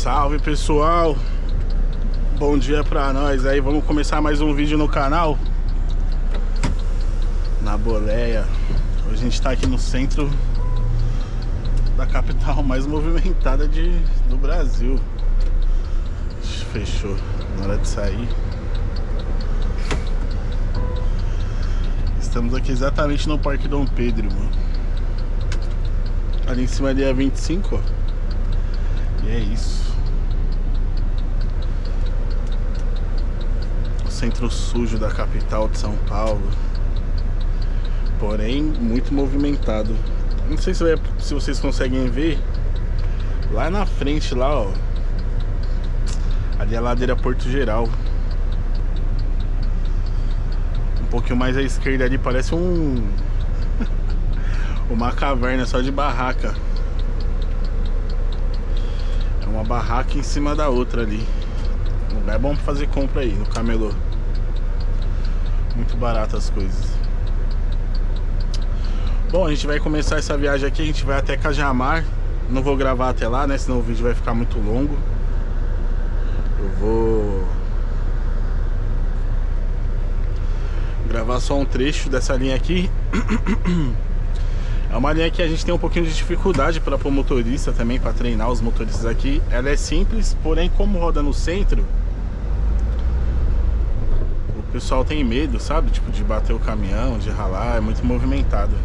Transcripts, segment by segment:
Salve pessoal, bom dia pra nós aí, vamos começar mais um vídeo no canal na boleia. Hoje a gente tá aqui no centro da capital mais movimentada do Brasil. Fechou, na hora de sair. Estamos aqui exatamente no Parque Dom Pedro, mano. Ali em cima ali é 25, ó. E é isso. O centro sujo da capital de São Paulo. Porém, muito movimentado. Não sei se vocês conseguem ver. Lá na frente, lá, ó. Ali é a ladeira Porto Geral. Um pouquinho mais à esquerda ali parece uma caverna só de barraca. Uma barraca em cima da outra ali. Um lugar bom pra fazer compra aí, no camelô. Muito barato as coisas. Bom, a gente vai começar essa viagem aqui. A gente vai até Cajamar. Não vou gravar até lá, né? Senão o vídeo vai ficar muito longo. Eu vou gravar só um trecho dessa linha aqui. É uma linha que a gente tem um pouquinho de dificuldade para pôr motorista também, para treinar os motoristas aqui. Ela é simples, porém como roda no centro, o pessoal tem medo, sabe? Tipo, de bater o caminhão, de ralar, é muito movimentado.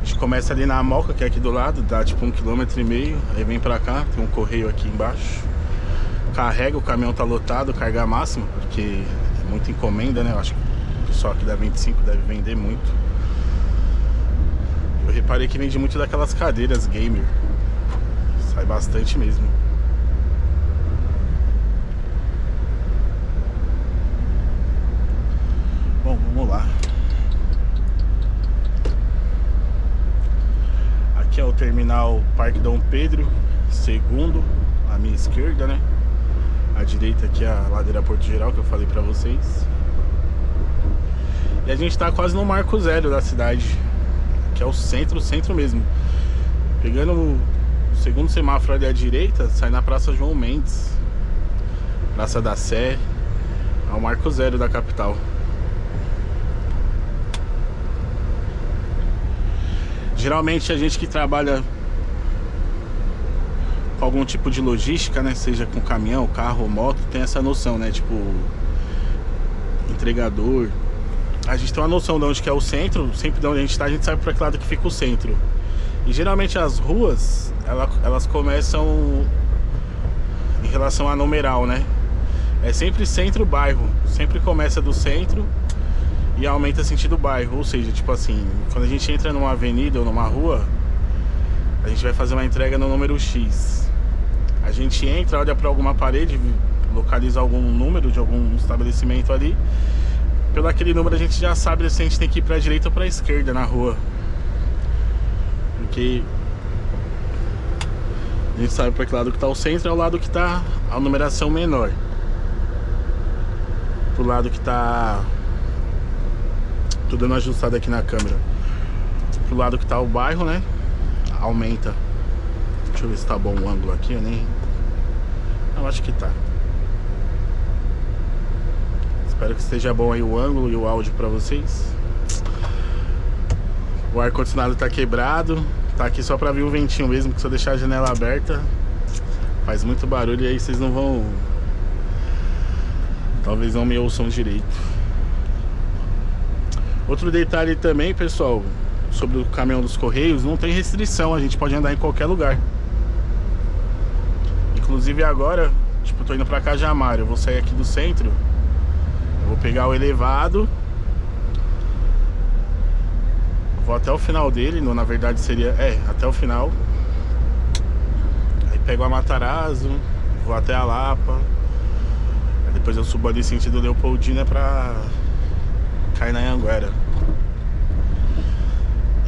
A gente começa ali na Moca, que é aqui do lado, dá tipo 1,5 km, aí vem pra cá, tem um correio aqui embaixo. Carrega, o caminhão tá lotado, carga máxima, porque é muita encomenda, né? Eu acho que o pessoal aqui da 25 deve vender muito. Eu reparei que vende muito daquelas cadeiras gamer. Sai bastante mesmo. Bom, vamos lá. Aqui é o terminal Parque Dom Pedro II, à minha esquerda, né? À direita aqui é a ladeira Porto Geral, que eu falei pra vocês. E a gente tá quase no marco zero da cidade, que é o centro mesmo. Pegando o segundo semáforo ali à direita, sai na Praça João Mendes, Praça da Sé. É o marco zero da capital. Geralmente a gente que trabalha com algum tipo de logística, né, seja com caminhão, carro ou moto, tem essa noção, né, tipo entregador. A gente tem uma noção de onde que é o centro, sempre de onde a gente tá, a gente sabe para que lado que fica o centro. E geralmente as ruas, elas começam em relação a numeral, né? É sempre centro-bairro, sempre começa do centro e aumenta sentido bairro. Ou seja, tipo assim, quando a gente entra numa avenida ou numa rua, a gente vai fazer uma entrega no número X. A gente entra, olha para alguma parede, localiza algum número de algum estabelecimento ali. Pelo aquele número a gente já sabe se a gente tem que ir pra direita ou pra esquerda na rua. Porque a gente sabe pra que lado que tá o centro, é o lado que tá a numeração menor. Pro lado que tá... Tô dando uma ajustada aqui na câmera. Pro lado que tá o bairro, né? Aumenta. Deixa eu ver se tá bom o ângulo aqui, eu nem... Eu acho que tá. Espero que esteja bom aí o ângulo e o áudio pra vocês. O ar-condicionado tá quebrado. Tá aqui só pra vir o ventinho mesmo, que se eu deixar a janela aberta faz muito barulho e aí vocês não vão... Talvez não me ouçam direito. Outro detalhe também, pessoal, sobre o caminhão dos Correios, não tem restrição, a gente pode andar em qualquer lugar. Inclusive agora, tipo, tô indo pra Cajamar, eu vou sair aqui do centro. Vou pegar o elevado, vou até o final dele, na verdade seria, até o final. Aí pego a Matarazzo, vou até a Lapa. Aí depois eu subo ali sentido Leopoldina pra cair na Anhanguera.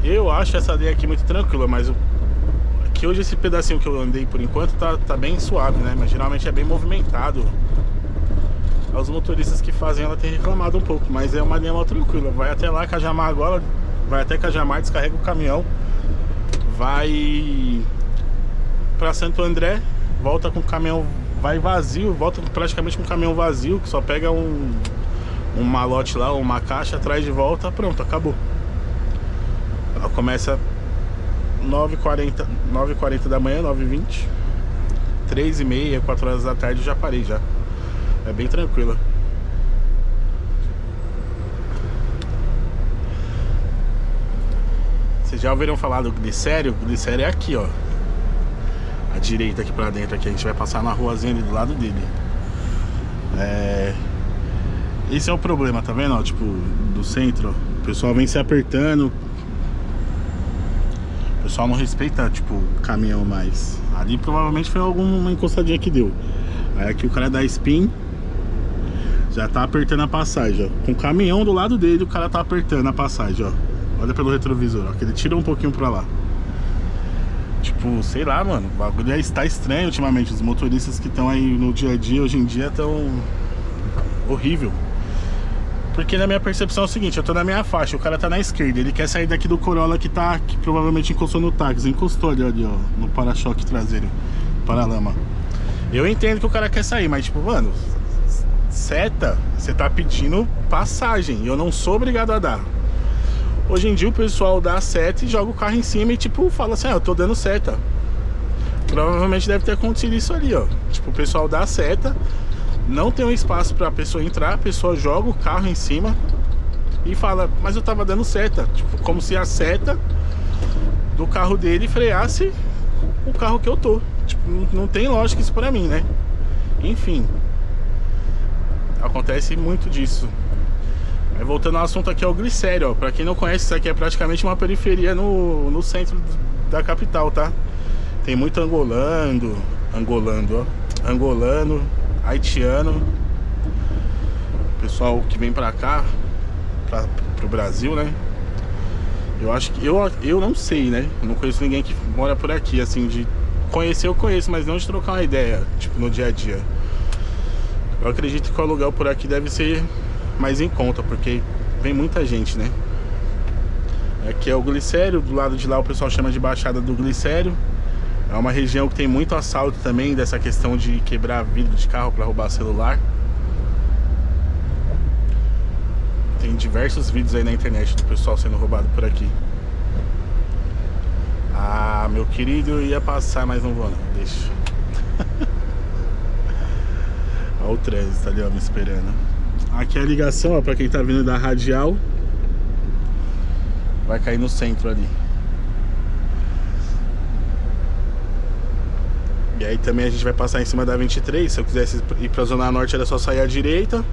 Eu acho essa linha aqui muito tranquila, mas aqui hoje esse pedacinho que eu andei por enquanto tá bem suave, né? Mas geralmente é bem movimentado. Os motoristas que fazem ela têm reclamado um pouco, mas é uma linha mal tranquila. Vai até lá, Cajamar agora, vai até Cajamar, descarrega o caminhão, vai pra Santo André, volta com o caminhão, vai vazio, volta praticamente com o caminhão vazio, que só pega um malote lá, uma caixa, traz de volta, pronto, acabou. Ela começa 9h40 da manhã, 9h20, 3h30, 4 horas da tarde eu já parei já. É bem tranquila. Vocês já ouviram falar do glicério? O glicério é aqui, ó. À direita aqui pra dentro aqui. A gente vai passar na ruazinha ali do lado dele. Esse é o problema, tá vendo? Ó, tipo, do centro, ó. O pessoal vem se apertando. O pessoal não respeita, tipo, o caminhão mais. Ali provavelmente foi alguma encostadinha que deu. Aí aqui o cara dá spin, já tá apertando a passagem, ó. Com o caminhão do lado dele, o cara tá apertando a passagem, ó. Olha pelo retrovisor, ó, que ele tira um pouquinho pra lá. Tipo, sei lá, mano, o bagulho está estranho ultimamente. Os motoristas que estão aí no dia a dia, hoje em dia, tão horrível. Porque na minha percepção é o seguinte, eu tô na minha faixa, o cara tá na esquerda, ele quer sair daqui do Corolla que provavelmente encostou no táxi, encostou ali, ó, no para-choque traseiro, para-lama. Eu entendo que o cara quer sair, mas tipo, mano, seta, você tá pedindo passagem, eu não sou obrigado a dar. Hoje em dia o pessoal dá seta e joga o carro em cima e tipo, fala assim, eu tô dando seta. Provavelmente deve ter acontecido isso ali, ó. Tipo, o pessoal dá seta, não tem um espaço pra pessoa entrar, a pessoa joga o carro em cima e fala, mas eu tava dando seta. Tipo, como se a seta do carro dele freasse o carro que eu tô. Tipo, não tem lógica isso pra mim, né? Enfim, acontece muito disso. Aí, voltando ao assunto aqui, é o glicério, ó. Pra quem não conhece, isso aqui é praticamente uma periferia no centro da capital, tá? Tem muito angolano, haitiano, pessoal que vem pra cá, pro Brasil, né? Eu acho que, eu não sei, né? Eu não conheço ninguém que mora por aqui, assim, de conhecer eu conheço, mas não de trocar uma ideia, tipo, no dia a dia. Eu acredito que o aluguel por aqui deve ser mais em conta, porque vem muita gente, né? Aqui é o Glicério, do lado de lá o pessoal chama de Baixada do Glicério. É uma região que tem muito assalto também, dessa questão de quebrar vidro de carro para roubar celular. Tem diversos vídeos aí na internet do pessoal sendo roubado por aqui. Ah, meu querido, eu ia passar, mas não vou não, deixa. Olha o trânsito ali, ó, me esperando. Aqui é a ligação, ó, pra quem tá vindo da Radial. Vai cair no centro ali. E aí também a gente vai passar em cima da 23. Se eu quisesse ir pra Zona Norte era só sair à direita,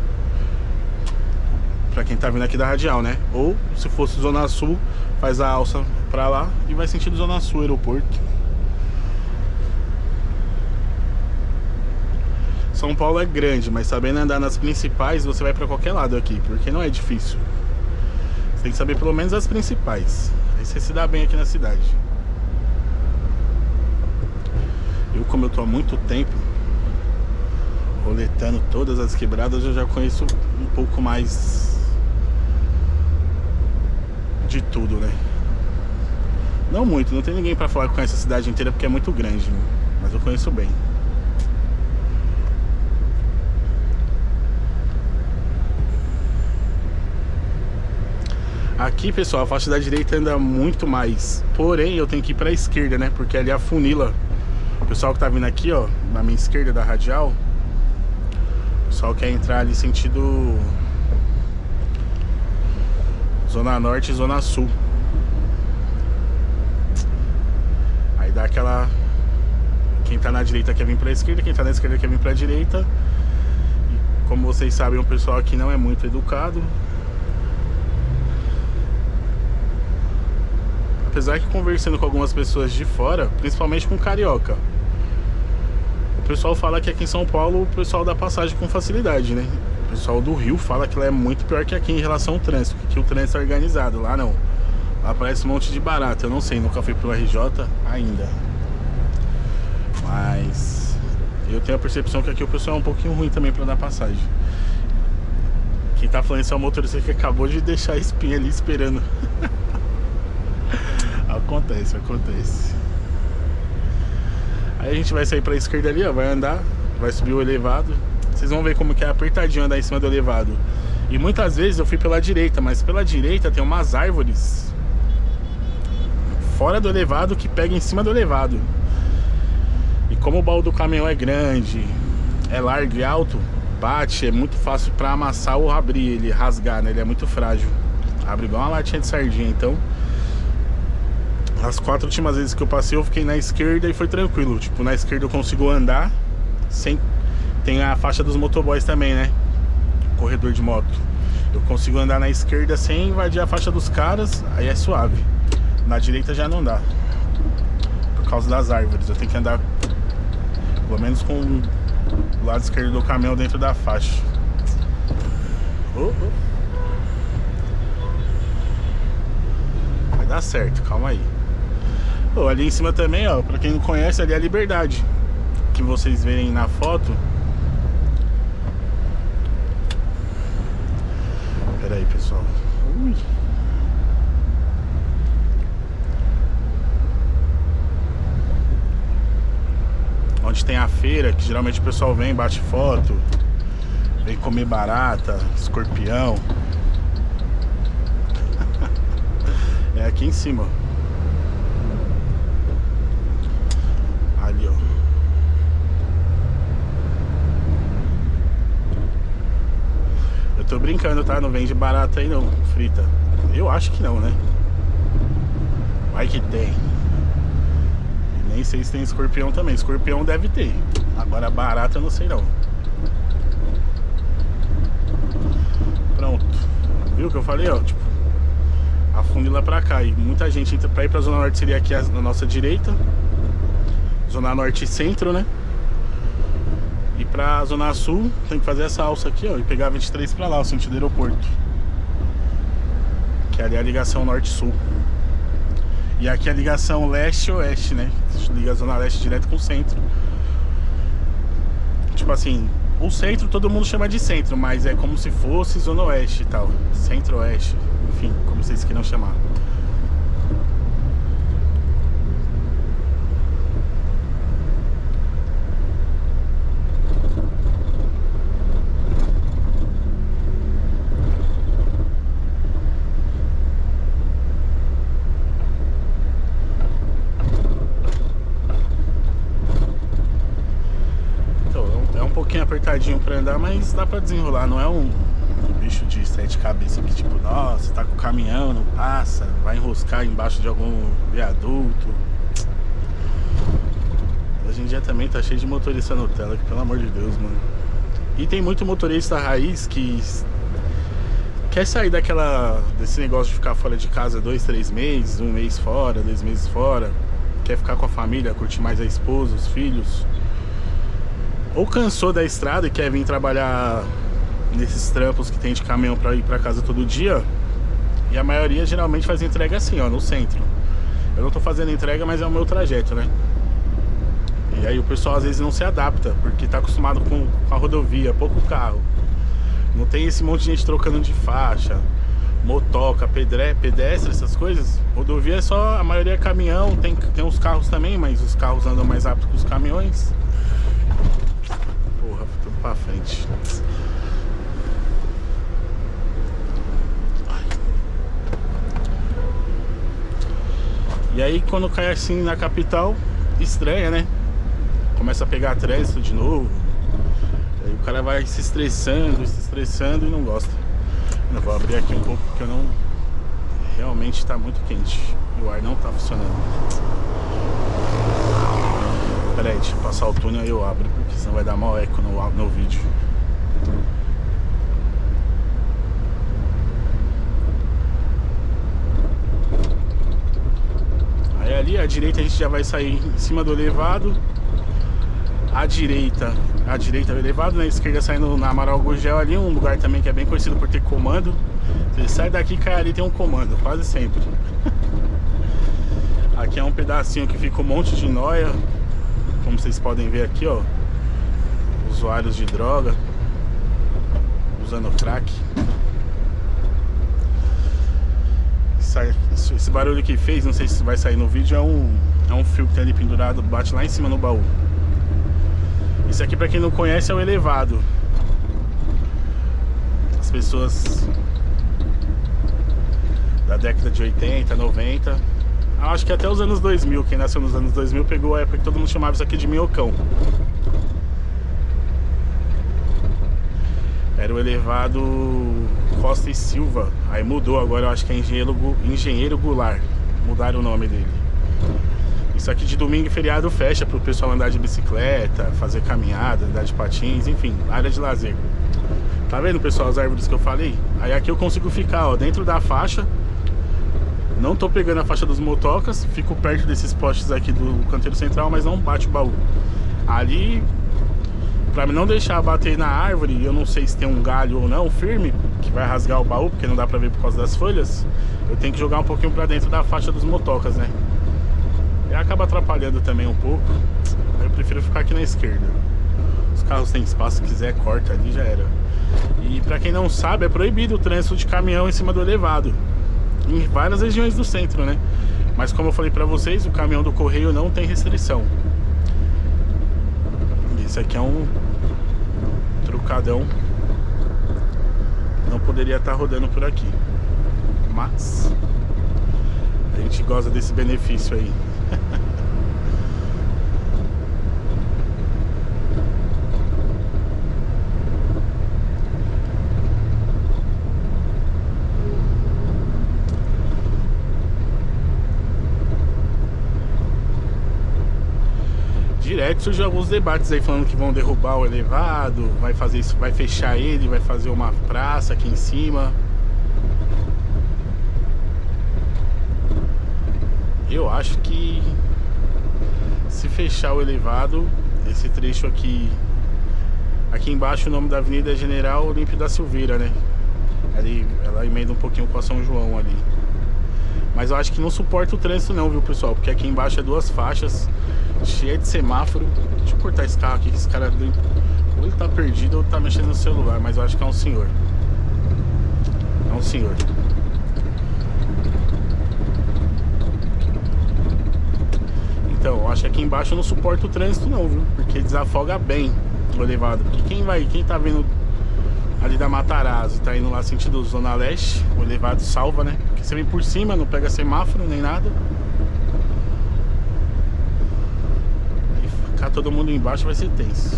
pra quem tá vindo aqui da Radial, né? Ou se fosse Zona Sul, faz a alça pra lá e vai sentido Zona Sul, aeroporto. São Paulo é grande, mas sabendo andar nas principais, você vai pra qualquer lado aqui, porque não é difícil. Você tem que saber pelo menos as principais. Aí você se dá bem aqui na cidade. Eu, como eu tô há muito tempo roletando todas as quebradas, eu já conheço um pouco mais de tudo, né? Não muito, não tem ninguém pra falar que conhece a cidade inteira, porque é muito grande, né? Mas eu conheço bem. Aqui, pessoal, a faixa da direita anda muito mais. Porém, eu tenho que ir pra esquerda, né? Porque ali afunila. O pessoal que tá vindo aqui, ó, na minha esquerda da Radial, o pessoal quer entrar ali sentido Zona Norte e Zona Sul. Aí dá aquela... Quem tá na direita quer vir pra esquerda, quem tá na esquerda quer vir pra direita. E como vocês sabem, o pessoal aqui não é muito educado. Apesar que conversando com algumas pessoas de fora, principalmente com carioca, o pessoal fala que aqui em São Paulo o pessoal dá passagem com facilidade, né? O pessoal do Rio fala que lá é muito pior que aqui em relação ao trânsito, que o trânsito é organizado, lá não. Lá parece um monte de barato, eu não sei, nunca fui pro RJ ainda. Mas eu tenho a percepção que aqui o pessoal é um pouquinho ruim também pra dar passagem. Quem tá falando isso é o motorista que acabou de deixar a espinha ali esperando. Acontece. Aí a gente vai sair pra esquerda ali, ó, vai andar, vai subir o elevado. Vocês vão ver como que é apertadinho andar em cima do elevado. E muitas vezes eu fui pela direita, mas pela direita tem umas árvores fora do elevado que pega em cima do elevado. E como o baú do caminhão é grande, é largo e alto, bate, é muito fácil pra amassar ou abrir ele, rasgar, né? Ele é muito frágil. Abre igual uma latinha de sardinha, então... As 4 últimas vezes que eu passei, eu fiquei na esquerda e foi tranquilo. Tipo, na esquerda eu consigo andar sem... Tem a faixa dos motoboys também, né? Corredor de moto. Eu consigo andar na esquerda sem invadir a faixa dos caras, aí é suave. Na direita já não dá, por causa das árvores. Eu tenho que andar pelo menos com o lado esquerdo do caminhão dentro da faixa. Vai dar certo, calma aí. Ali em cima também, ó, pra quem não conhece, ali é a Liberdade, que vocês verem na foto. Pera aí, pessoal. Ui. Onde tem a feira, que geralmente o pessoal vem, bate foto, vem comer barata, escorpião. É aqui em cima. Ali, ó. Eu tô brincando, tá? Não vende barata aí não, frita. Eu acho que não, né? Vai que tem. E nem sei se tem escorpião também. Escorpião deve ter. Agora barata eu não sei não. Pronto. Viu o que eu falei, ó? Tipo, afunde lá pra cá. E muita gente entra pra ir pra Zona Norte, seria aqui na nossa direita. Zona Norte e Centro, né? E pra Zona Sul tem que fazer essa alça aqui, ó, e pegar a 23 pra lá, o sentido do aeroporto. Que ali é a ligação Norte-Sul. E aqui é a ligação Leste-Oeste, né? Liga a Zona Leste direto com o Centro. Tipo assim, o Centro todo mundo chama de Centro, mas é como se fosse Zona Oeste e tal. Centro-Oeste, enfim, como vocês queiram chamar. Apertadinho pra andar, mas dá pra desenrolar. Não é um bicho de 7 cabeças que tipo, nossa, tá com o caminhão, não passa, vai enroscar embaixo de algum viaduto. Hoje em dia também tá cheio de motorista Nutella, que pelo amor de Deus, mano. E tem muito motorista raiz que quer sair desse negócio de ficar fora de casa 2, 3 meses, 1 mês fora, 2 meses fora. Quer ficar com a família, curtir mais a esposa, os filhos. Ou cansou da estrada e quer vir trabalhar nesses trampos que tem de caminhão pra ir pra casa todo dia. E a maioria geralmente faz entrega assim, ó, no centro. Eu não tô fazendo entrega, mas é o meu trajeto, né? E aí o pessoal às vezes não se adapta, porque tá acostumado com a rodovia, pouco carro. Não tem esse monte de gente trocando de faixa, motoca, pedestre, essas coisas. Rodovia é só, a maioria é caminhão, tem uns carros também, mas os carros andam mais rápido que os caminhões. Porra, tudo pra frente. E aí quando cai assim na capital, estranha, né? Começa a pegar trânsito de novo. Aí o cara vai se estressando e não gosta. Eu vou abrir aqui um pouco porque eu não... Realmente tá muito quente. E o ar não tá funcionando. Pera aí, deixa eu passar o túnel e eu abro, porque senão vai dar mau eco no vídeo. Aí ali à direita a gente já vai sair em cima do elevado. À direita é o elevado, na esquerda saindo na Amaral Gurgel ali, um lugar também que é bem conhecido por ter comando. Você sai daqui e cai ali, tem um comando, quase sempre. Aqui é um pedacinho que fica um monte de nóia. Como vocês podem ver aqui, ó, usuários de droga usando crack. Esse barulho que fez, não sei se vai sair no vídeo, é É um fio que tem ali pendurado, bate lá em cima no baú. Isso aqui, pra quem não conhece, é o elevado. As pessoas da década de 80, 90, acho que até os anos 2000, quem nasceu nos anos 2000 pegou a época que todo mundo chamava isso aqui de minhocão. Era o elevado Costa e Silva. Aí mudou, agora eu acho que é Engenheiro Goulart. Mudaram o nome dele. Isso aqui de domingo e feriado fecha pro pessoal andar de bicicleta, fazer caminhada, andar de patins, enfim, área de lazer. Tá vendo, pessoal, as árvores que eu falei? Aí aqui eu consigo ficar, ó, dentro da faixa. Não tô pegando a faixa dos motocas, fico perto desses postes aqui do canteiro central, mas não bate o baú. Ali, pra não deixar bater na árvore, eu não sei se tem um galho ou não firme, que vai rasgar o baú, porque não dá pra ver por causa das folhas, eu tenho que jogar um pouquinho pra dentro da faixa dos motocas, né? E acaba atrapalhando também um pouco. Aí eu prefiro ficar aqui na esquerda. Os carros têm espaço, se quiser corta ali, já era. E pra quem não sabe, é proibido o trânsito de caminhão em cima do elevado, em várias regiões do centro, né? Mas como eu falei pra vocês, o caminhão do correio não tem restrição. Esse aqui é um trucadão. Não poderia estar rodando por aqui, mas a gente gosta desse benefício aí. Direto surgiu alguns debates aí falando que vão derrubar o elevado, vai fazer isso, vai fechar ele, vai fazer uma praça aqui em cima. Eu acho que se fechar o elevado, esse trecho aqui embaixo, o nome da avenida é General Olímpio da Silveira, né? Ela emenda um pouquinho com a São João ali. Mas eu acho que não suporta o trânsito não, viu, pessoal? Porque aqui embaixo é duas faixas, cheia de semáforo. Deixa eu cortar esse carro aqui, que esse cara ou ele tá perdido ou tá mexendo no celular. Mas eu acho que é um senhor. É um senhor. Então, eu acho que aqui embaixo eu não suporto o trânsito não, viu? Porque desafoga bem o elevado. Porque quem tá vindo ali da Matarazzo, tá indo lá sentido Zona Leste, o elevado salva, né? Porque você vem por cima, não pega semáforo nem nada. E ficar todo mundo embaixo vai ser tenso.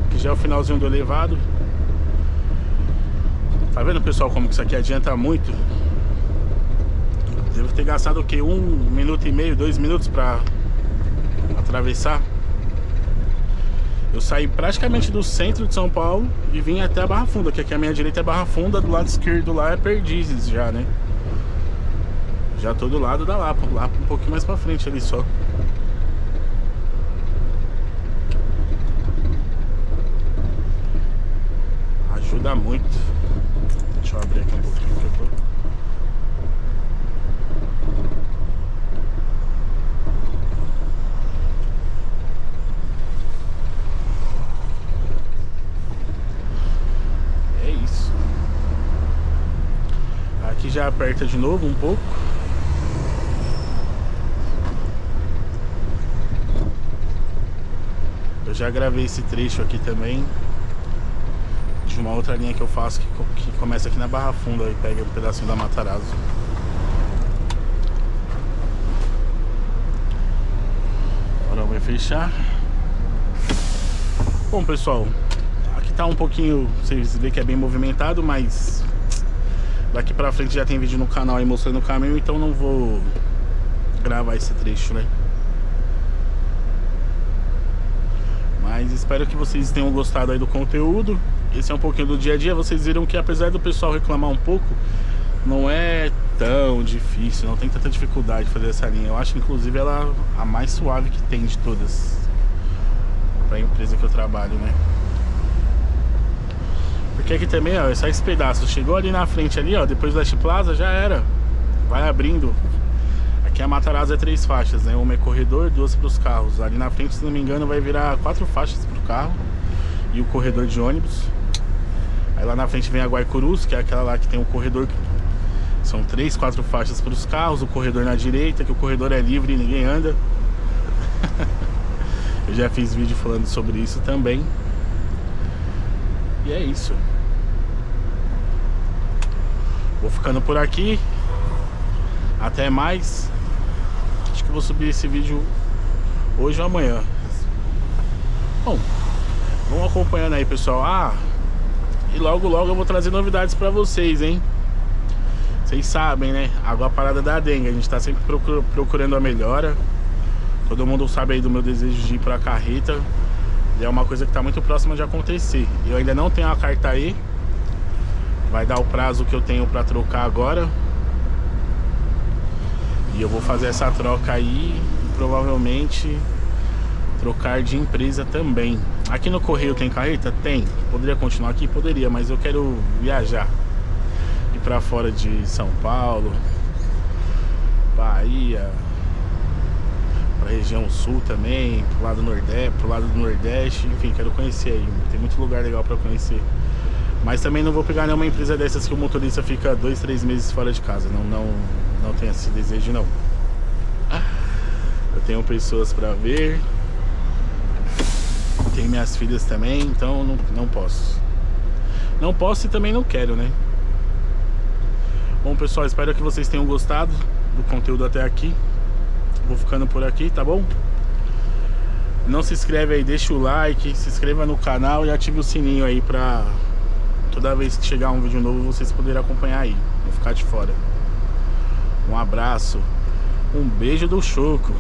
Aqui já é o finalzinho do elevado. Tá vendo, pessoal, como que isso aqui adianta muito? Devo ter gastado o que? 1 minuto e meio, 2 minutos pra atravessar. Eu saí praticamente do centro de São Paulo e vim até a Barra Funda, que aqui à minha direita é Barra Funda, do lado esquerdo lá é Perdizes já, né? Já tô do lado da Lapa, Lapa um pouquinho mais pra frente ali só. Ajuda muito. Deixa eu abrir aqui um pouquinho que eu tô... É isso. Aqui já aperta de novo um pouco. Eu já gravei esse trecho aqui também, de uma outra linha que eu faço que começa aqui na Barra Funda e pega um pedacinho da Matarazzo. Agora vai fechar. Bom, pessoal, aqui tá um pouquinho, vocês veem que é bem movimentado, mas daqui pra frente já tem vídeo no canal aí mostrando o caminho, então não vou gravar esse trecho, né? Mas espero que vocês tenham gostado aí do conteúdo. Esse é um pouquinho do dia a dia. Vocês viram que apesar do pessoal reclamar um pouco, não é tão difícil, não tem tanta dificuldade de fazer essa linha. Eu acho inclusive ela a mais suave que tem de todas para a empresa que eu trabalho, né? Porque aqui também, ó, é só esse pedaço. Chegou ali na frente ali, ó, depois do Leste Plaza, já era. Vai abrindo. Aqui a Matarazzo é 3 faixas, né? Uma é corredor, 2 para os carros. Ali na frente, se não me engano, vai virar 4 faixas para o carro e o corredor de ônibus. Aí lá na frente vem a Guaicurus, que é aquela lá que tem um corredor que são 3, 4 faixas para os carros, o corredor na direita, que o corredor é livre e ninguém anda. Eu já fiz vídeo falando sobre isso também. E é isso. Vou ficando por aqui. Até mais. Acho que eu vou subir esse vídeo hoje ou amanhã. Bom, vamos acompanhando aí, pessoal. E logo eu vou trazer novidades pra vocês, hein? Vocês sabem, né? Água a parada da dengue. A gente tá sempre procurando a melhora. Todo mundo sabe aí do meu desejo de ir pra carreta. E é uma coisa que tá muito próxima de acontecer. Eu ainda não tenho a carta aí. Vai dar o prazo que eu tenho pra trocar agora. E eu vou fazer essa troca aí. Provavelmente trocar de empresa também. Aqui no Correio tem carreta? Tem. Poderia continuar aqui? Poderia, mas eu quero viajar. Ir pra fora de São Paulo, Bahia, pra região sul também, pro lado do Nordeste, enfim, quero conhecer aí. Tem muito lugar legal pra conhecer. Mas também não vou pegar nenhuma empresa dessas que o motorista fica 2, 3 meses fora de casa. Não tenho esse desejo, não. Eu tenho pessoas pra ver. Tenho minhas filhas também, então não posso. Não posso e também não quero, né? Bom, pessoal, espero que vocês tenham gostado do conteúdo até aqui. Vou ficando por aqui, tá bom? Não se inscreve aí, deixa o like, se inscreva no canal e ative o sininho aí pra toda vez que chegar um vídeo novo vocês poderem acompanhar aí, não ficar de fora. Um abraço, um beijo do Choco.